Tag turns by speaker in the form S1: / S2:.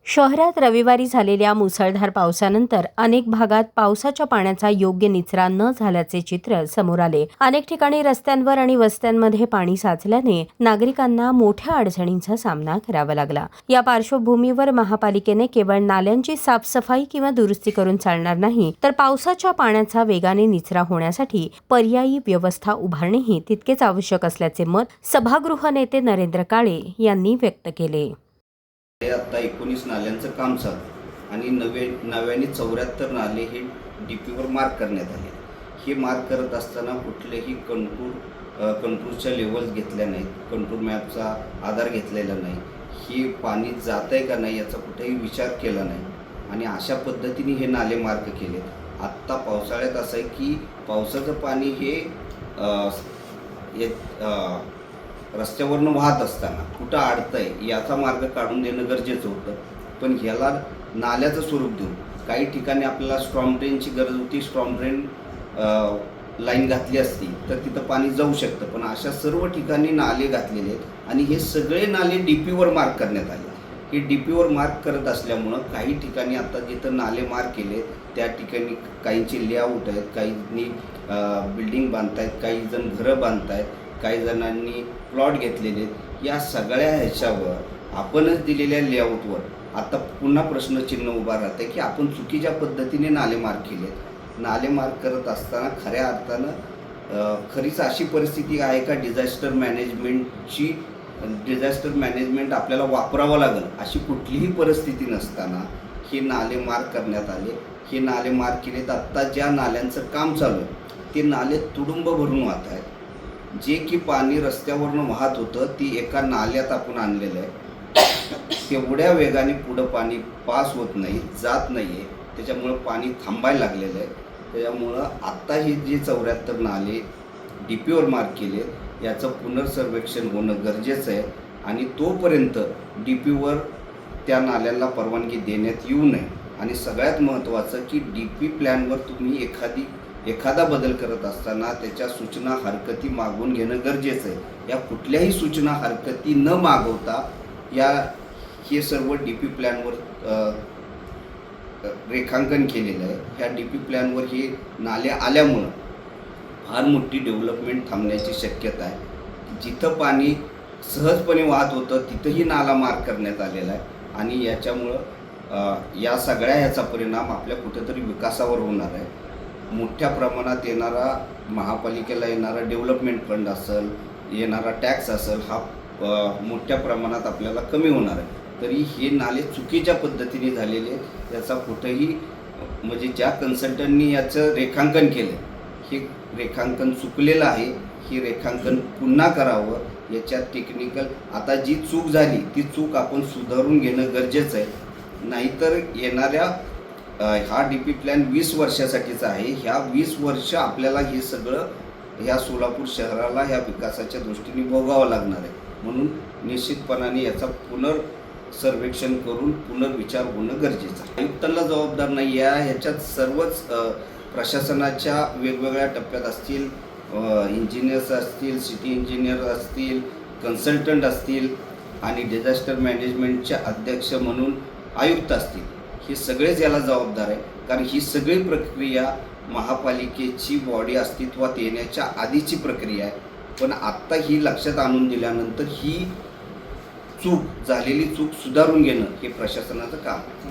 S1: शहरात रविवारी झालेल्या मुसळधार पावसानंतर अनेक भागात पावसाच्या पाण्याचा योग्य निचरा न झाल्याचे चित्र समोर आले। अनेक ठिकाणी रस्त्यांवर आणि वस्त्यांमध्ये पाणी साचल्याने नागरिकांना मोठ्या अडचणींचा सामना करावा लागला। या पार्श्वभूमीवर महापालिकेने केवळ नाल्यांची साफसफाई किंवा दुरुस्ती करून चालणार नाही, तर पावसाच्या पाण्याचा वेगाने निचरा होण्यासाठी पर्यायी व्यवस्था उभारणेही तितकेच आवश्यक असल्याचे मत सभागृह नेते नरेंद्र काळे यांनी व्यक्त केले।
S2: आता 19 नाल्यांचं काम चालू आणि नव्याने 74 नाले हे डीपीवर मार्क करण्यात आले। हे मार्क करत असताना कुठलेही कंट्रोलच्या लेवल्स घेतल्या नाहीत, कंट्रोल मॅपचा आधार घेतलेला नाही, हे पाणी जात आहे का नाही याचा कुठेही विचार केला नाही आणि अशा पद्धतीने हे नाले मार्क केले। आत्ता पावसाळ्यात असं आहे की पावसाचं पाणी हे रस्त्यावरनं वाहत असताना कुठं अडतंय याचा मार्ग काढून देणं गरजेचं होतं, पण ह्याला नाल्याचं स्वरूप देऊन काही ठिकाणी आपल्याला स्ट्रॉम ड्रेनची गरज होती। स्ट्रॉम ड्रेन लाईन घातली असती तर तिथं पाणी जाऊ शकतं, पण अशा सर्व ठिकाणी नाले घातलेले आहेत आणि हे सगळे नाले डीपीवर मार्क करण्यात आले। हे डीपीवर मार्क करत असल्यामुळं काही ठिकाणी आता जिथं नाले मार्क केले त्या ठिकाणी काहींचे लेआउट आहेत, काहींनी बिल्डिंग बांधतायत, काही जण घरं बांधतायत, काही जणांनी प्लॉट घेतलेले। या सगळ्या ह्याच्यावर आपणच दिलेल्या लेआउटवर आता पुन्हा प्रश्नचिन्ह उभा राहते की आपण चुकीच्या पद्धतीने नाले मार्क केलेत। नाले मार्क करत असताना खऱ्या अर्थानं खरीच अशी परिस्थिती आहे का डिझास्टर मॅनेजमेंट आपल्याला वापरावं लागेल अशी कुठलीही परिस्थिती नसताना हे नाले मार्क करण्यात आले। हे नाले मार्क केलेत। आत्ता ज्या नाल्यांचं काम चालू आहे ते नाले तुडुंब भरून वाहत आहेत। जे की पाणी रस्त्यावरून वाहत होतं ती एका नाल्यात आपण आणलेलं आहे, तेवढ्या वेगाने पुढं पाणी पास होत नाही, जात नाही आहे, त्याच्यामुळं पाणी थांबायला लागलेलं आहे। त्याच्यामुळं आत्ता ही जे 74 नाले डीपीवर मार्क केले याचं पुनर्सर्वेक्षण होणं गरजेचं आहे आणि तोपर्यंत डीपीवर त्या नाल्यांना परवानगी देण्यात येऊ नये। आणि सगळ्यात महत्त्वाचं की डीपी प्लॅनवर तुम्ही एखादा बदल करत असताना त्याच्या सूचना हरकती मागवून घेणं गरजेचं आहे। या कुठल्याही सूचना हरकती न मागवता हे सर्व डीपी प्लॅनवर रेखांकन केलेलं आहे। ह्या डीपी प्लॅनवर हे नाले आल्यामुळं फार मोठी डेव्हलपमेंट थांबण्याची शक्यता आहे। जिथं पाणी सहजपणे वाहत होतं तिथंही नाला मार्क करण्यात आलेला आहे आणि याच्यामुळं या सगळ्या ह्याचा परिणाम आपल्या कुठेतरी विकासावर होणार आहे। मोठ्या प्रमाणात येणारा महापालिकेला येणारा डेव्हलपमेंट फंड असेल, येणारा टॅक्स असेल, हा मोठ्या प्रमाणात आपल्याला कमी होणार आहे। तरी हे नाले चुकीच्या पद्धतीने झालेले याचा कुठेही म्हणजे ज्या कन्सल्टंटनी याचं रेखांकन केलं हे रेखांकन चुकलेलं आहे। हे रेखांकन पुन्हा करावं। याच्यात टेक्निकल आता जी चूक झाली ती चूक आपण सुधारून घेणं गरजेचं आहे, नाहीतर येणाऱ्या हा डीपी प्लॅन 20 वर्षासाठीचा आहे। ह्या 20 वर्ष आपल्याला हे सगळं ह्या सोलापूर शहराला ह्या विकासाच्या दृष्टीने भोगावं लागणार आहे। म्हणून निश्चितपणाने याचा पुनर्सर्वेक्षण करून पुनर्विचार होणं गरजेचं आहे। आयुक्तांना जबाबदार नाही आहे, ह्याच्यात सर्वच प्रशासनाच्या वेगवेगळ्या टप्प्यात असतील, इंजिनियर्स असतील, सिटी इंजिनियर असतील, कन्सल्टंट असतील आणि डिझास्टर मॅनेजमेंटचे अध्यक्ष म्हणून आयुक्त असतील, हे सगळेच याला जबाबदार आहे। कारण ही सगळी प्रक्रिया महापालिकेची बॉडी अस्तित्वात येण्याच्या आधीची प्रक्रिया आहे, पण आत्ता ही लक्षात आणून दिल्यानंतर ही झालेली चूक सुधारून घेणं हे प्रशासनाचं काम आहे।